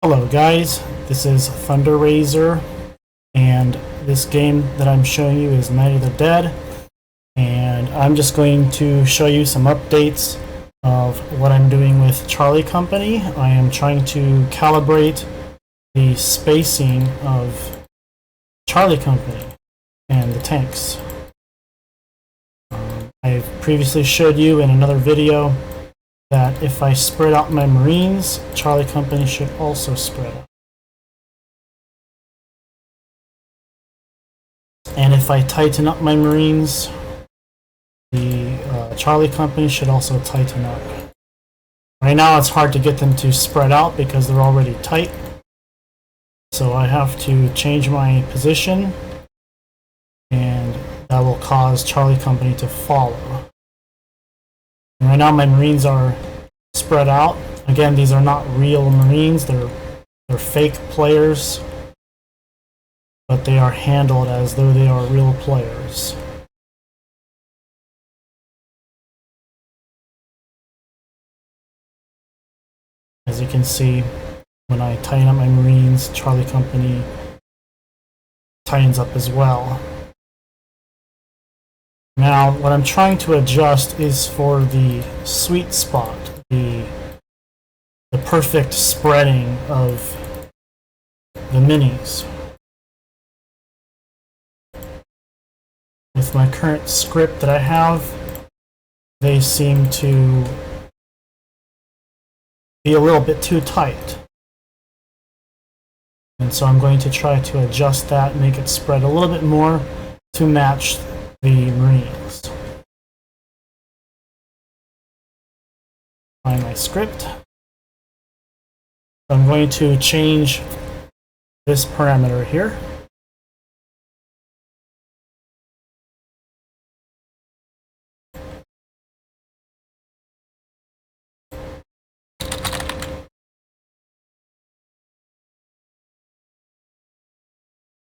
Hello guys, this is Thunder Razor, and this game that I'm showing you is Night of the Dead, and I'm just going to show you some updates of what I'm doing with Charlie Company. I am trying to calibrate the spacing of Charlie Company and the tanks. I've previously showed you in another video that if I spread out my Marines, Charlie Company should also spread out. And if I tighten up my Marines, the Charlie Company should also tighten up. Right now it's hard to get them to spread out because they're already tight. So I have to change my position, and that will cause Charlie Company to follow. And right now my Marines are spread out. Again, these are not real Marines, they're fake players, but they are handled as though they are real players. As you can see, when I tighten up my Marines, Charlie Company tightens up as well. Now, what I'm trying to adjust is for the sweet spot, the perfect spreading of the minis. With my current script that I have, they seem to be a little bit too tight. And so I'm going to try to adjust that, make it spread a little bit more to match the Marines. Find my script. I'm going to change this parameter here.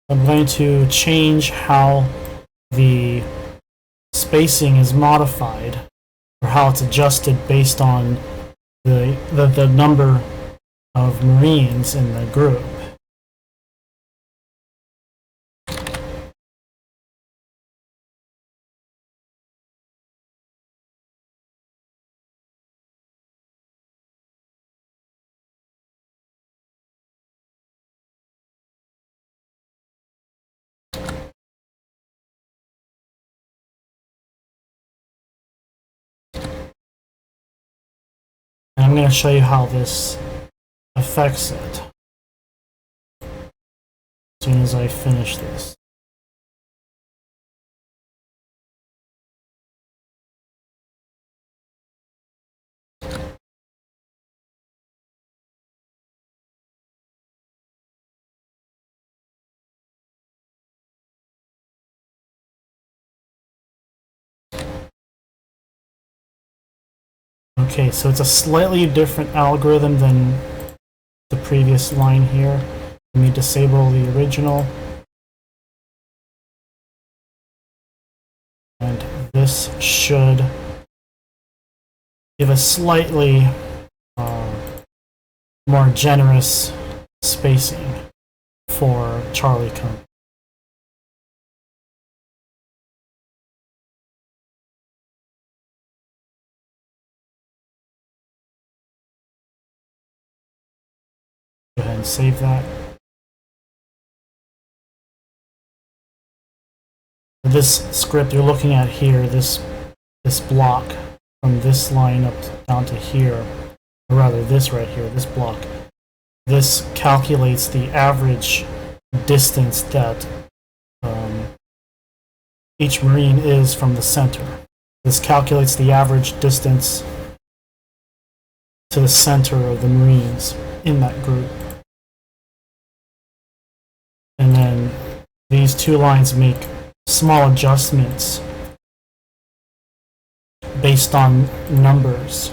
I'm going to change how the spacing is modified, or how it's adjusted based on the number of Marines in the group. And I'm going to show you how this affects it as soon as I finish this. Okay, so it's a slightly different algorithm than the previous line here. Let me disable the original. And this should give a slightly more generous spacing for Charlie Company. Go ahead and save that. This script you're looking at here, this block from this line up down to here, or rather this right here, this block, this calculates the average distance that each Marine is from the center. This calculates the average distance to the center of the Marines in that group. And then these two lines make small adjustments based on numbers.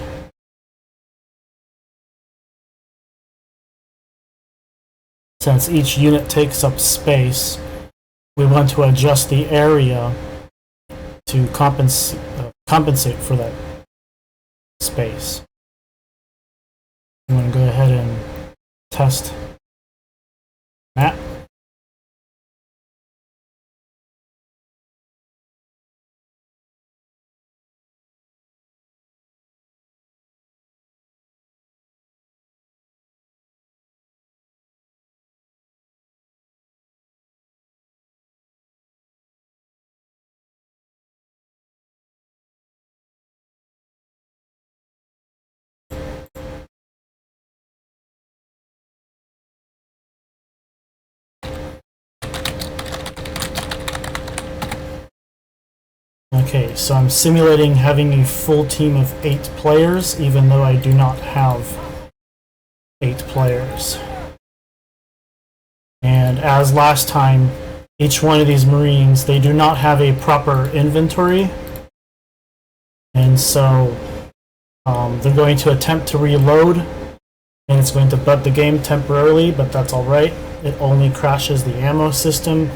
Since each unit takes up space, we want to adjust the area to compensate for that space. I'm going to go ahead and test map. Okay, so I'm simulating having a full team of 8 players, even though I do not have 8 players. And as last time, each one of these Marines, they do not have a proper inventory. And so they're going to attempt to reload, and it's going to bug the game temporarily, but that's alright. It only crashes the ammo system.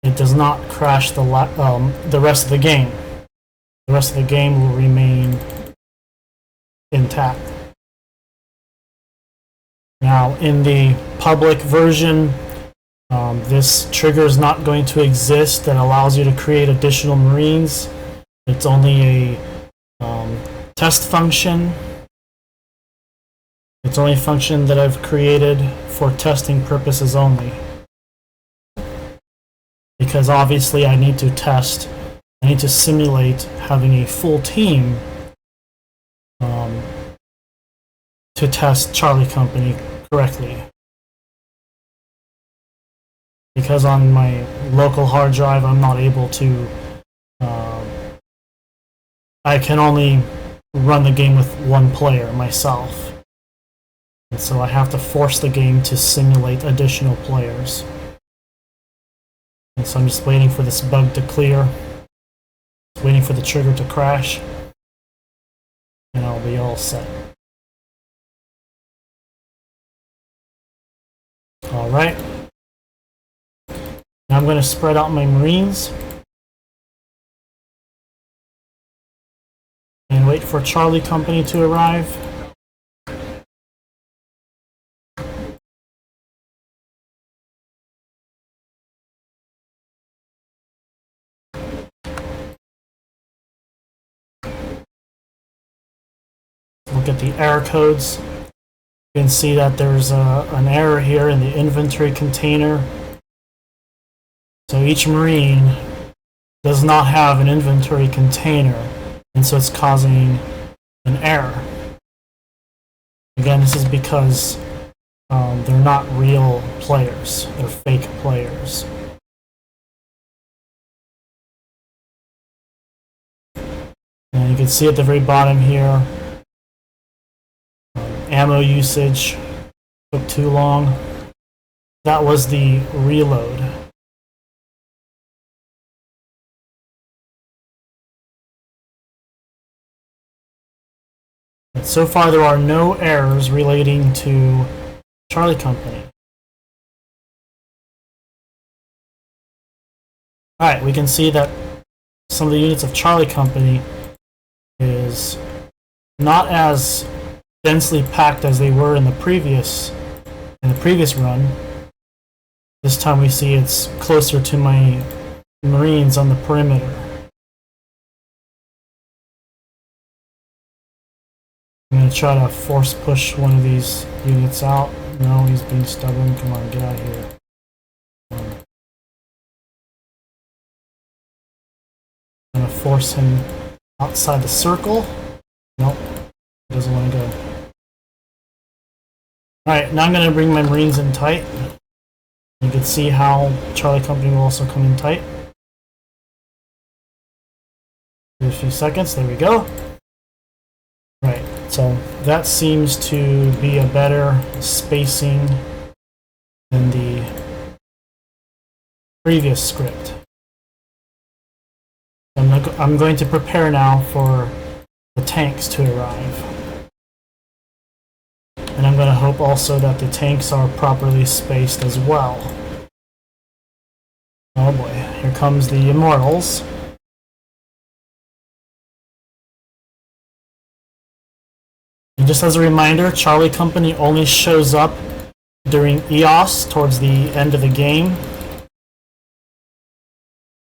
It does not crash the rest of the game. The rest of the game will remain intact. Now, in the public version, this trigger is not going to exist that allows you to create additional Marines. It's only a test function. It's only a function that I've created for testing purposes only. Because obviously I need to test, I need to simulate having a full team to test Charlie Company correctly. Because on my local hard drive I'm not able to, I can only run the game with one player, myself. And so I have to force the game to simulate additional players. And so I'm just waiting for this bug to clear. Just waiting for the trigger to crash. And I'll be all set. Alright. Now I'm going to spread out my Marines. And wait for Charlie Company to arrive. Look at the error codes. You can see that there's an error here in the inventory container. So each Marine does not have an inventory container, and so it's causing an error. Again, this is because they're not real players, they're fake players. And you can see at the very bottom here, ammo usage took too long. That was the reload. But so far there are no errors relating to Charlie Company. Alright, we can see that some of the units of Charlie Company is not as densely packed as they were in the previous run. This time we see it's closer to my Marines on the perimeter. I'm going to try to force push one of these units out. No, he's being stubborn. Come on, get out of here. I'm going to force him outside the circle. Nope, he doesn't want to go. Alright, now I'm going to bring my Marines in tight. You can see how Charlie Company will also come in tight. Give it a few seconds, there we go. Right, so that seems to be a better spacing than the previous script. I'm going to prepare now for the tanks to arrive. And I'm going to hope also that the tanks are properly spaced as well. Oh boy, here comes the Immortals. And just as a reminder, Charlie Company only shows up during EOS towards the end of the game.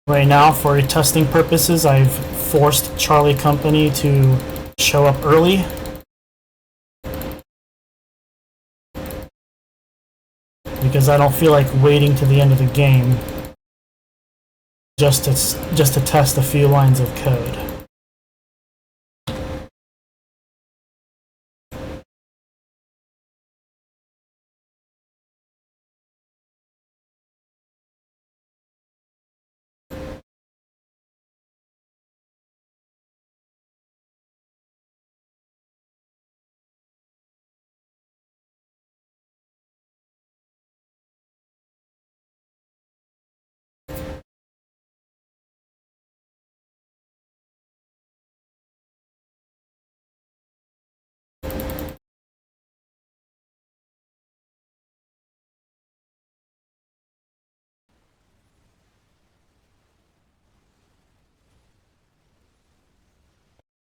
Right now, for testing purposes, I've forced Charlie Company to show up early. Because I don't feel like waiting to the end of the game just to test a few lines of code.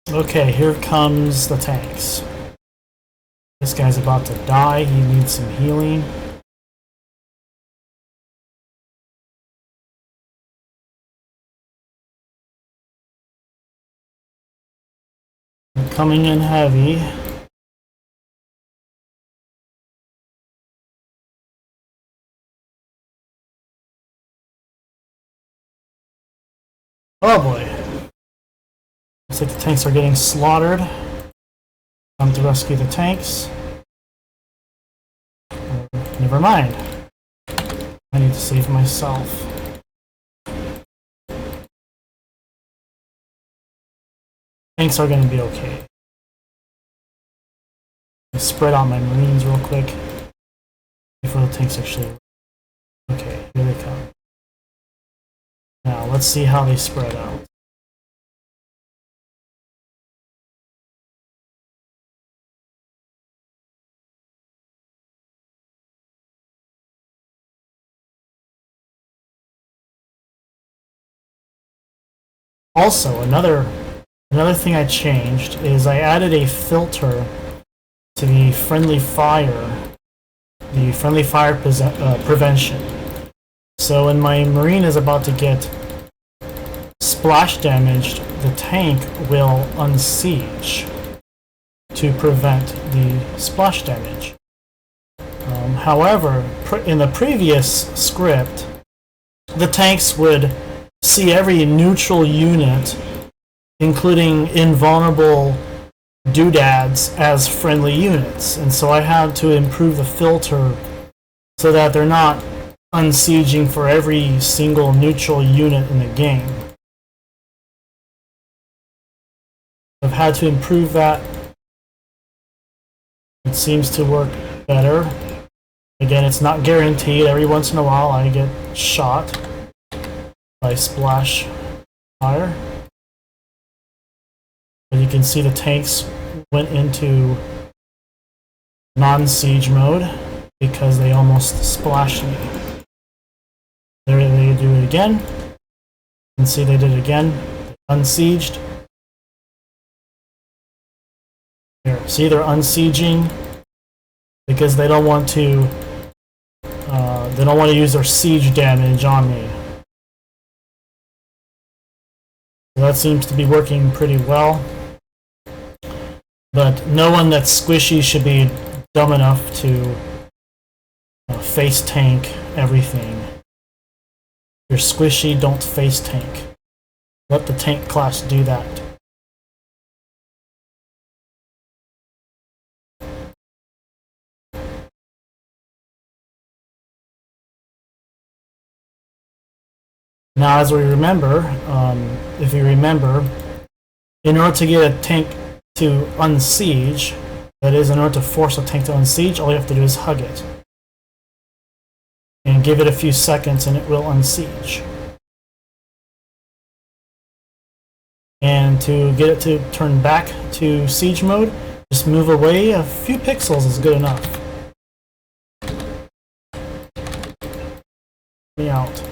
Okay, here comes the tanks. This guy's about to die. He needs some healing. I'm coming in heavy. Oh boy. Looks like the tanks are getting slaughtered. Time to rescue the tanks. Never mind. I need to save myself. Tanks are going to be okay. Spread out my Marines real quick before the tanks actually. Okay, here they come. Now let's see how they spread out. Also, another thing I changed is I added a filter to the friendly fire prevention. So when my Marine is about to get splash damaged, the tank will unsiege to prevent the splash damage. However, in the previous script, the tanks would see every neutral unit, including invulnerable doodads, as friendly units, and so I had to improve the filter so that they're not unsieging for every single neutral unit in the game. I've had to improve that. It seems to work better. Again, it's not guaranteed. Every once in a while I get shot by splash fire. But you can see the tanks went into non-siege mode because they almost splashed me. There they do it again. You can see they did it again. Unsieged. Here, see, they're unsieging because they don't want to use their siege damage on me. So that seems to be working pretty well. But no one that's squishy should be dumb enough to face tank everything. If you're squishy, don't face tank. Let the tank class do that. Now, as we remember, if you remember, in order to get a tank to unsiege, that is, in order to force a tank to unsiege, all you have to do is hug it. And give it a few seconds and it will unsiege. And to get it to turn back to siege mode, just move away a few pixels is good enough. Me out.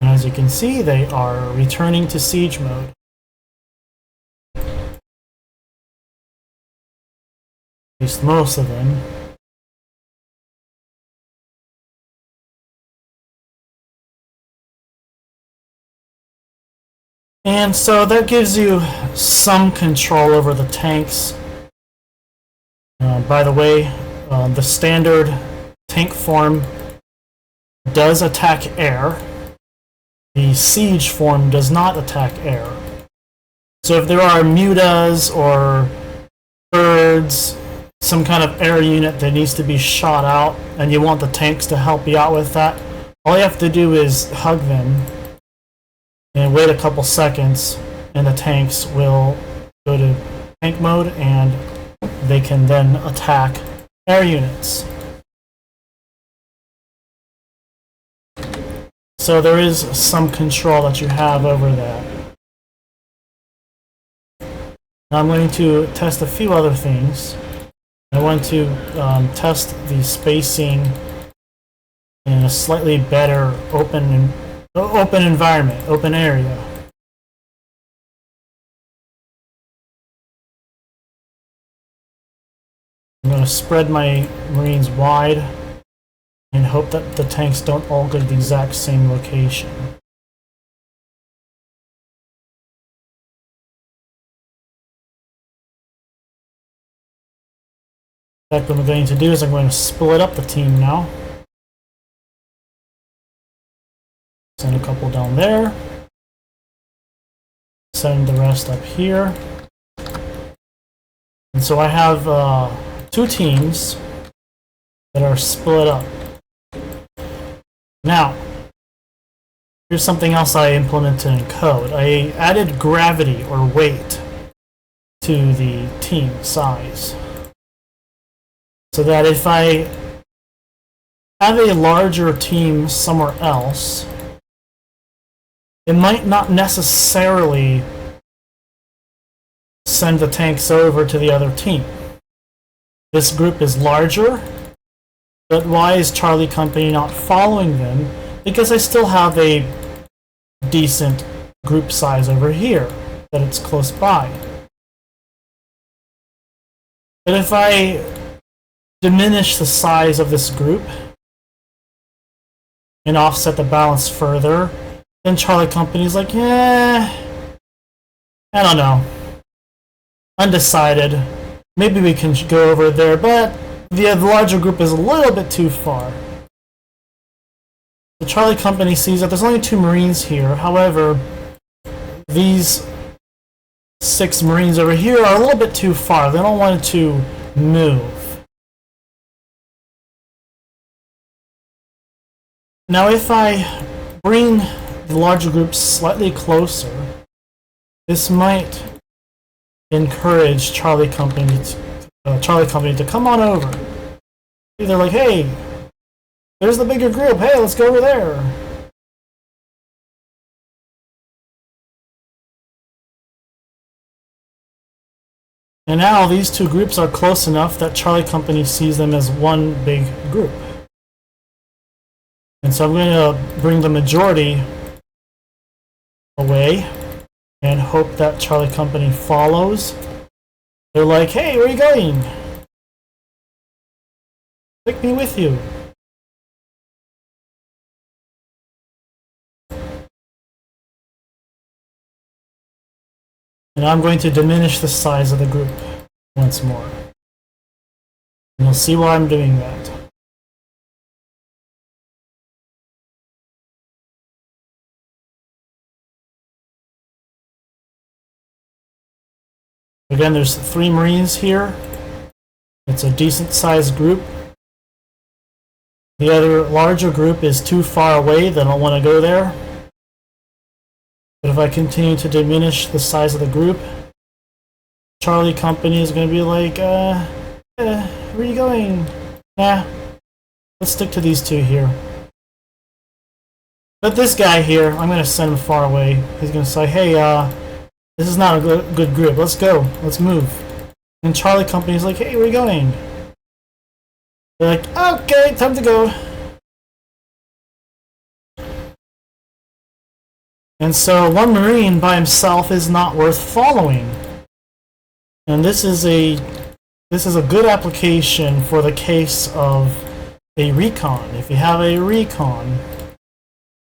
And as you can see, they are returning to siege mode. At least most of them. And so that gives you some control over the tanks. By the way, the standard tank form does attack air. The siege form does not attack air. So if there are mutas or birds, some kind of air unit that needs to be shot out, and you want the tanks to help you out with that, all you have to do is hug them and wait a couple seconds, and the tanks will go to tank mode, and they can then attack air units. So there is some control that you have over that. Now I'm going to test a few other things. I want to test the spacing in a slightly better open environment, open area. I'm going to spread my Marines wide and hope that the tanks don't all go to the exact same location. In fact, what I'm going to do is I'm going to split up the team now. Send a couple down there. Send the rest up here. And so I have two teams that are split up. Now, here's something else I implemented in code. I added gravity or weight to the team size, so that if I have a larger team somewhere else, it might not necessarily send the tanks over to the other team. This group is larger, but why is Charlie Company not following them? Because I still have a decent group size over here, that it's close by. But if I diminish the size of this group and offset the balance further, then Charlie Company's like, yeah, I don't know. Undecided. Maybe we can go over there, but the larger group is a little bit too far. The Charlie Company sees that there's only 2 Marines here. However, these 6 Marines over here are a little bit too far. They don't want to move. Now, if I bring the larger group slightly closer, this might encourage Charlie Company to come on over. They're like, hey, there's the bigger group. Hey, let's go over there. And now these 2 groups are close enough that Charlie Company sees them as one big group. And so I'm going to bring the majority away and hope that Charlie Company follows. They're like, hey, where are you going? Take me with you. And I'm going to diminish the size of the group once more. And you'll see why I'm doing that. Again, there's 3 Marines here. It's a decent sized group. The other larger group is too far away. They don't want to go there. But if I continue to diminish the size of the group, Charlie Company is going to be like, where are you going? Nah, let's stick to these 2 here. But this guy here, I'm going to send him far away. He's going to say, hey, this is not a good group. Let's go. Let's move. And Charlie Company's like, hey, where are you going? They're like, okay, time to go. And so 1 Marine by himself is not worth following. And this is this is a good application for the case of a recon. If you have a recon,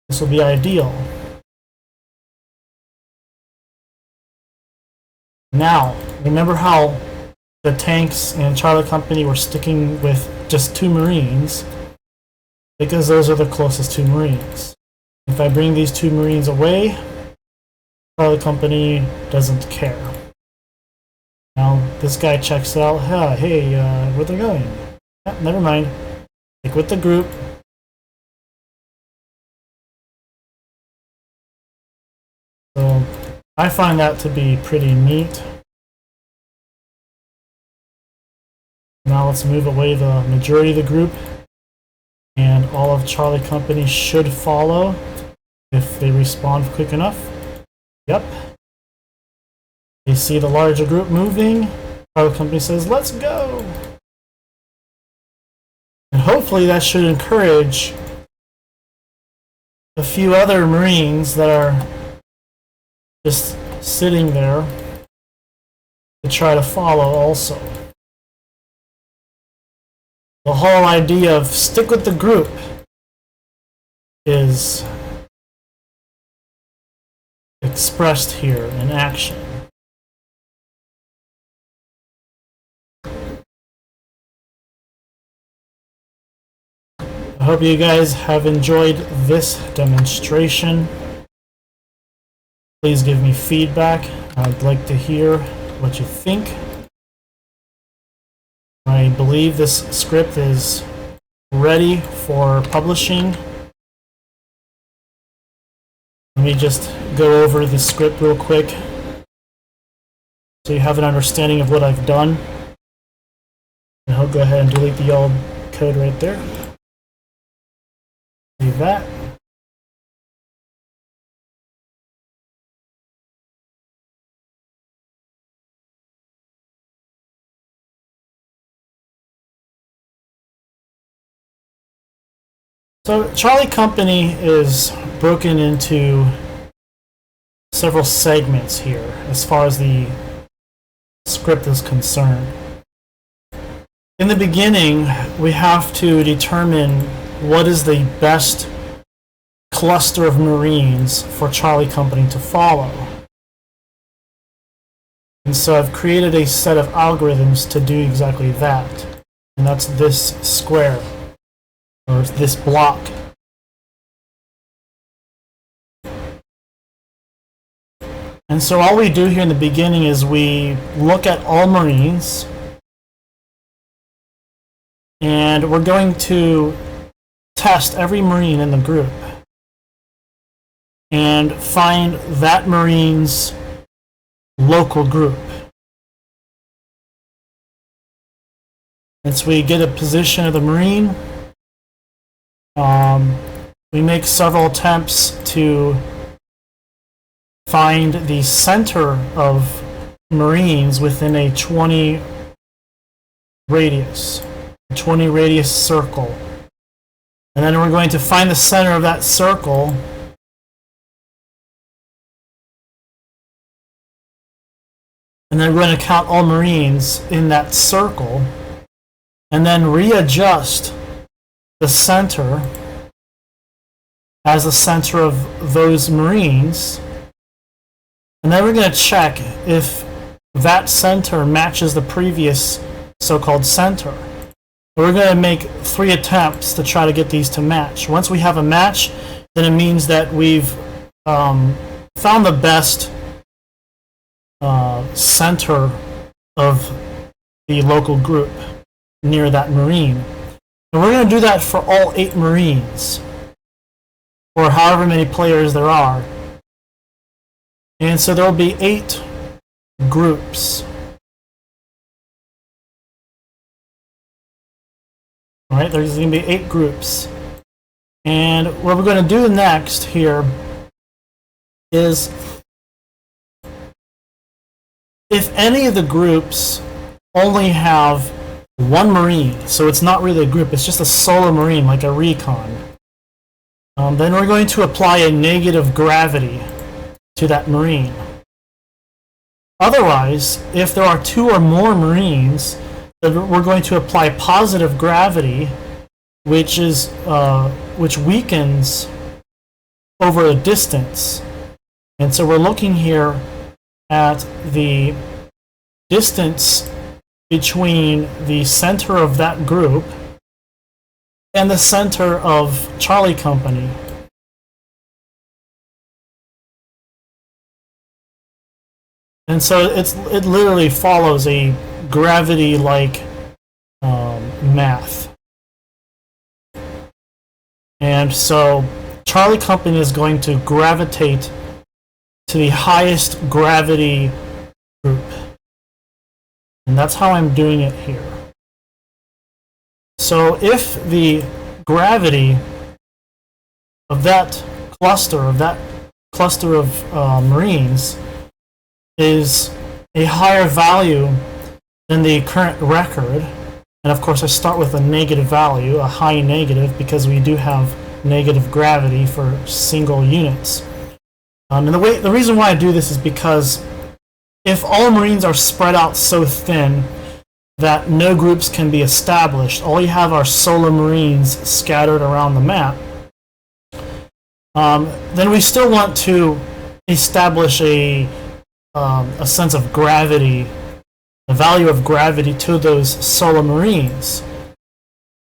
this will be ideal. Now, remember how the tanks and Charlie Company were sticking with just 2 Marines? Because those are the closest 2 Marines. If I bring these 2 Marines away, Charlie Company doesn't care. Now, this guy checks out, hey, where they going? Never mind. Stick with the group. So, I find that to be pretty neat. Now let's move away the majority of the group, and all of Charlie Company should follow if they respond quick enough. Yep. They see the larger group moving. Charlie Company says, let's go! And hopefully that should encourage a few other Marines that are just sitting there to try to follow also. The whole idea of stick with the group is expressed here in action. I hope you guys have enjoyed this demonstration. Please give me feedback. I'd like to hear what you think. I believe this script is ready for publishing. Let me just go over the script real quick so you have an understanding of what I've done. And I'll go ahead and delete the old code right there. Save that. So Charlie Company is broken into several segments here as far as the script is concerned. In the beginning, we have to determine what is the best cluster of Marines for Charlie Company to follow. And so I've created a set of algorithms to do exactly that. And that's this square, or this block. And so all we do here in the beginning is we look at all Marines, and we're going to test every Marine in the group and find that Marine's local group. And so we get a position of the Marine. We make several attempts to find the center of Marines within a 20 radius circle. And then we're going to find the center of that circle and then we're going to count all Marines in that circle and then readjust the center as the center of those Marines. And then we're going to check if that center matches the previous so-called center. We're going to make 3 attempts to try to get these to match. Once we have a match, then it means that we've found the best center of the local group near that Marine. And we're going to do that for all 8 Marines, or however many players there are. And so there will be 8 groups. All right, there's going to be 8 groups. And what we're going to do next here is if any of the groups only have 1 Marine, so it's not really a group, it's just a solo Marine, like a recon, then we're going to apply a negative gravity to that Marine. Otherwise, if there are 2 or more Marines, we're going to apply positive gravity, which weakens over a distance. And so we're looking here at the distance between the center of that group and the center of Charlie Company. And so it literally follows a gravity-like math. And so Charlie Company is going to gravitate to the highest gravity group. And that's how I'm doing it here. So if the gravity of that cluster of Marines is a higher value than the current record, and of course I start with a negative value, a high negative, because we do have negative gravity for single units. And the reason why I do this is because if all Marines are spread out so thin that no groups can be established, all you have are solo Marines scattered around the map, then we still want to establish a sense of gravity, the value of gravity to those solo Marines.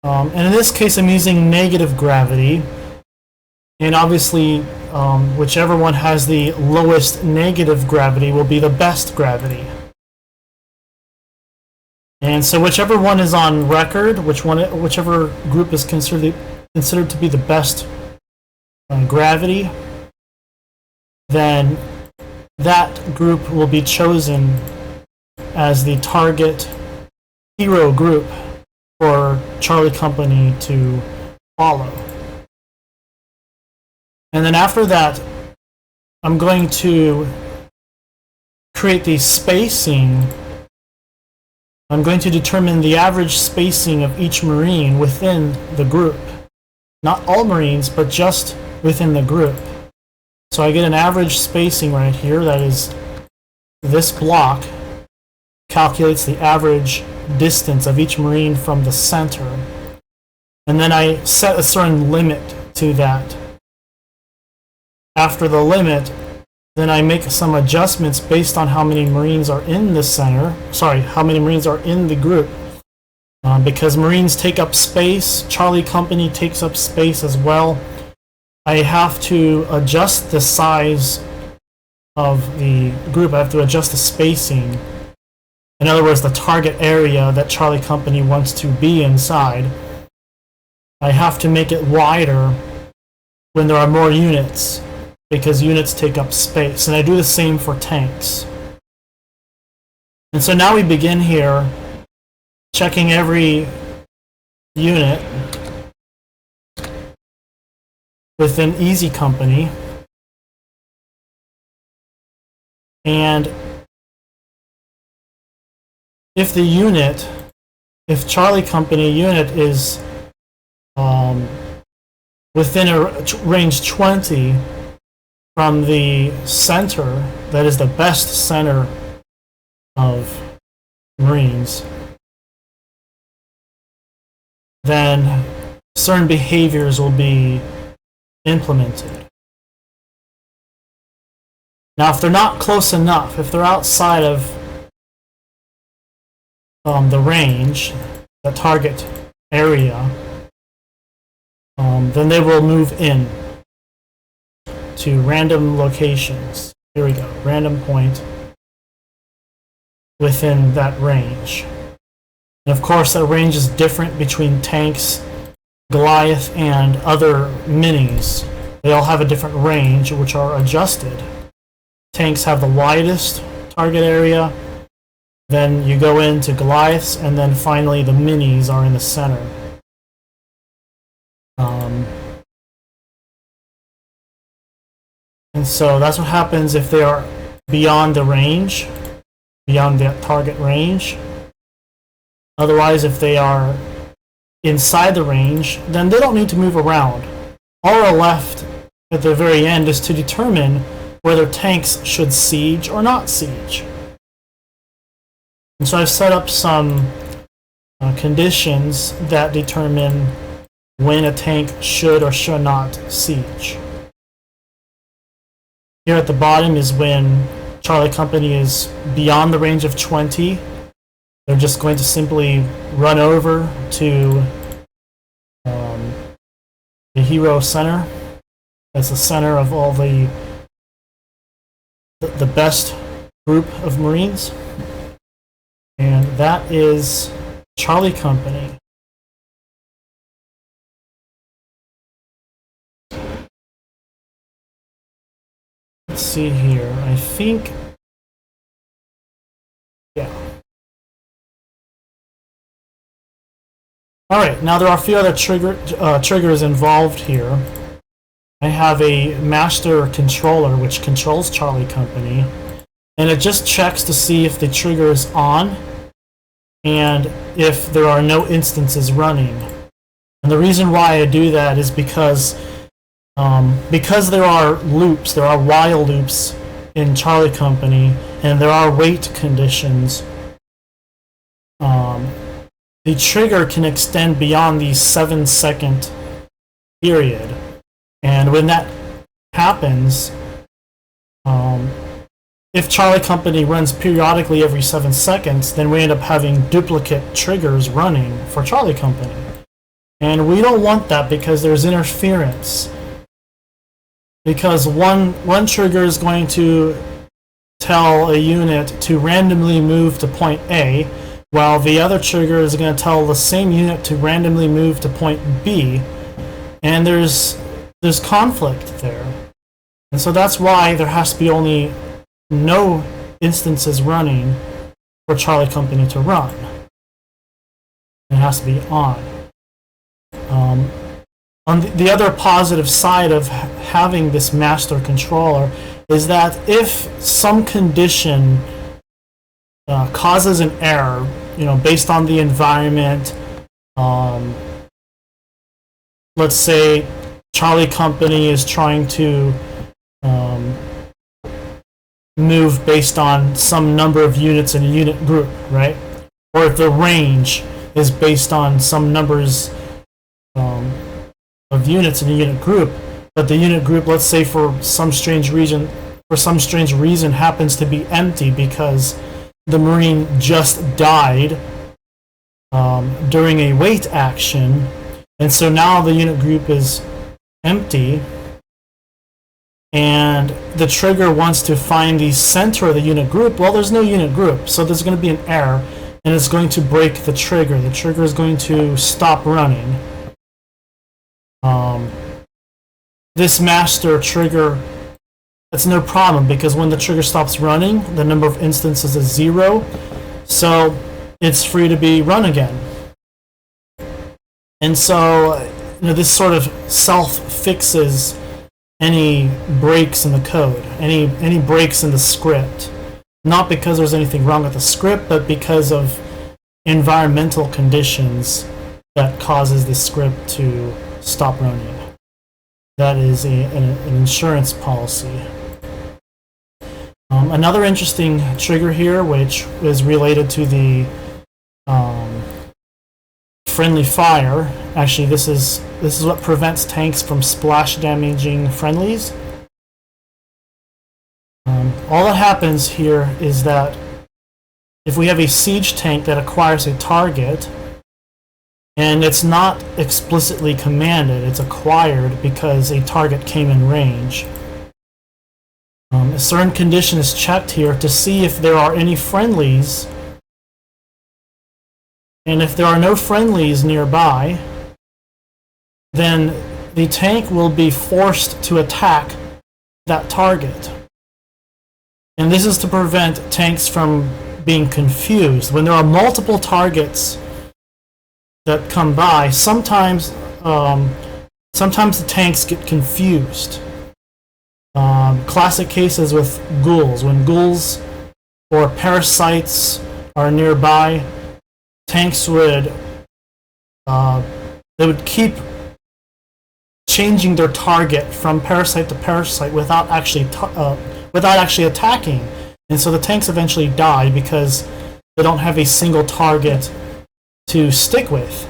And in this case, I'm using negative gravity, and obviously, whichever one has the lowest negative gravity will be the best gravity. And so whichever one is on record, whichever group is considered to be the best gravity, then that group will be chosen as the target hero group for Charlie Company to follow. And then after that, I'm going to create the spacing. I'm going to determine the average spacing of each Marine within the group. Not all Marines, but just within the group. So I get an average spacing right here, that is this block calculates the average distance of each Marine from the center. And then I set a certain limit to that. After the limit, then I make some adjustments based on how many Marines are in the center. Sorry, how many Marines are in the group. Because Marines take up space, Charlie Company takes up space as well. I have to adjust the size of the group. I have to adjust the spacing. In other words, the target area that Charlie Company wants to be inside. I have to make it wider when there are more units, because units take up space. And I do the same for tanks. And so now we begin here checking every unit within Easy Company. And if Charlie Company unit is within a range 20 from the center, that is the best center of Marines, then certain behaviors will be implemented. Now, if they're not close enough, if they're outside of the range, the target area, then they will move in to random locations. Here we go, random point within that range. And of course, that range is different between tanks, Goliath, and other minis. They all have a different range, which are adjusted. Tanks have the widest target area, then you go into Goliaths, and then finally the minis are in the center. And so that's what happens if they are beyond the range, beyond the target range. Otherwise, if they are inside the range, then they don't need to move around. All are left at the very end is to determine whether tanks should siege or not siege. And so I've set up some conditions that determine when a tank should or should not siege. Here at the bottom is when Charlie Company is beyond the range of 20. They're just going to simply run over to the hero center. That's the center of all the best group of Marines. And that is Charlie Company. Let's see here. I think, yeah. All right. Now there are a few other triggers involved here. I have a master controller which controls Charlie Company, and it just checks to see if the trigger is on and if there are no instances running. And the reason why I do that is because there are loops, there are while loops in Charlie Company, and there are wait conditions. The trigger can extend beyond the 7-second period, and when that happens, if Charlie Company runs periodically every 7 seconds, then we end up having duplicate triggers running for Charlie Company. And we don't want that because there's interference. Because one trigger is going to tell a unit to randomly move to point A, while the other trigger is going to tell the same unit to randomly move to point B, and there's conflict there. And so that's why there has to be only no instances running for Charlie Company to run. It has to be on. On the other positive side of having this master controller is that if some condition causes an error, based on the environment, let's say Charlie Company is trying to move based on some number of units in a unit group, right? Or if the range is based on some numbers of units in a unit group, but the unit group, let's say for some strange reason happens to be empty because the Marine just died during a wait action, and so now the unit group is empty, and the trigger wants to find the center of the unit group. Well, there's no unit group, so there's going to be an error, and it's going to break the trigger. The trigger is going to stop running. This master trigger, that's no problem, because when the trigger stops running, the number of instances is 0, so it's free to be run again. And so, this sort of self-fixes any breaks in the code, any breaks in the script. Not because there's anything wrong with the script, but because of environmental conditions that causes the script to stop running. That is an insurance policy. Another interesting trigger here, which is related to the friendly fire. Actually, this is what prevents tanks from splash damaging friendlies. All that happens here is that if we have a siege tank that acquires a target, and it's not explicitly commanded, it's acquired because a target came in range, a certain condition is checked here to see if there are any friendlies, and if there are no friendlies nearby, then the tank will be forced to attack that target. And this is to prevent tanks from being confused. When there are multiple targets that come by, sometimes the tanks get confused. Classic cases with ghouls. When ghouls or parasites are nearby, tanks would keep changing their target from parasite to parasite without actually attacking, and so the tanks eventually die because they don't have a single target to stick with.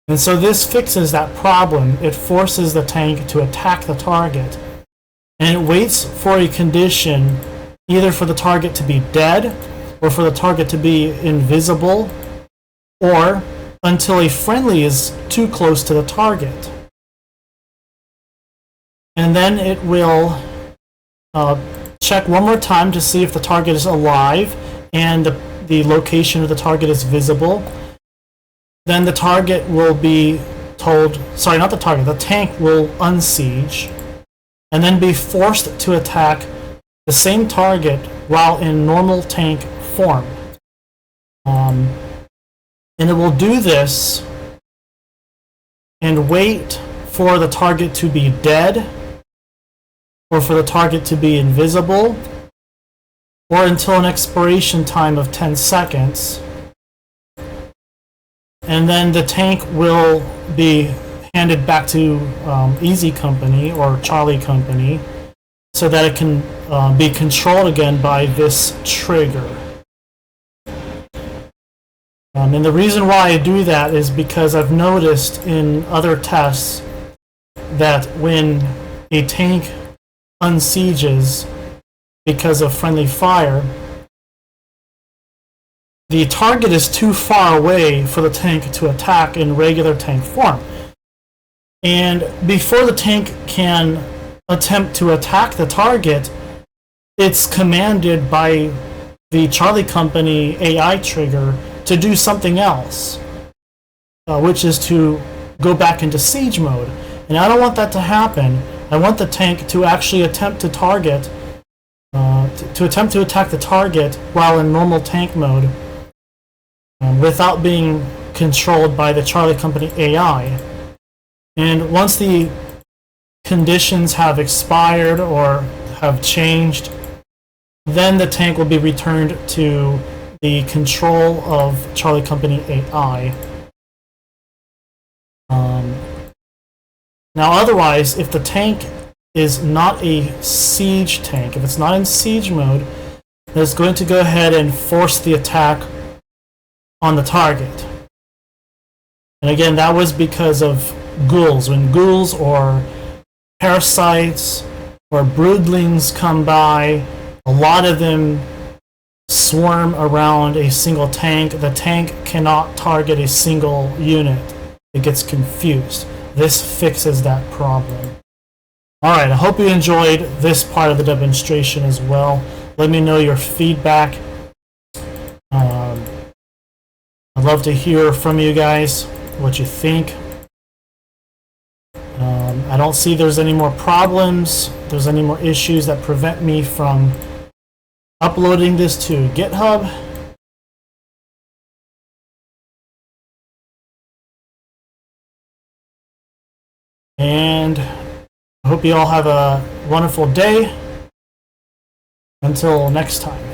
And so this fixes that problem. It forces the tank to attack the target, and it waits for a condition either for the target to be dead or for the target to be invisible, or until a friendly is too close to the target. And then it will check one more time to see if the target is alive and the location of the target is visible. Then the target will be told, sorry, not the target, the tank will unsiege and then be forced to attack the same target while in normal tank form. And it will do this and wait for the target to be dead, or for the target to be invisible, or until an expiration time of 10 seconds. And then the tank will be handed back to Easy Company or Charlie Company so that it can be controlled again by this trigger. And the reason why I do that is because I've noticed in other tests that when a tank unsieges because of friendly fire, the target is too far away for the tank to attack in regular tank form. And before the tank can attempt to attack the target, it's commanded by the Charlie Company AI trigger to do something else, which is to go back into siege mode. And I don't want that to happen. I want the tank to actually attempt to target, to attempt to attack the target while in normal tank mode, without being controlled by the Charlie Company AI. And once the conditions have expired or have changed, then the tank will be returned to the control of Charlie Company AI. Now otherwise, if the tank is not a siege tank, if it's not in siege mode, it's going to go ahead and force the attack on the target. And again, that was because of ghouls. When ghouls or parasites or broodlings come by, a lot of them swarm around a single tank. The tank cannot target a single unit. It gets confused. This fixes that problem. Alright, I hope you enjoyed this part of the demonstration as well. Let me know your feedback. I'd love to hear from you guys, what you think. I don't see there's any more problems, there's any more issues that prevent me from uploading this to GitHub. And I hope you all have a wonderful day. Until next time.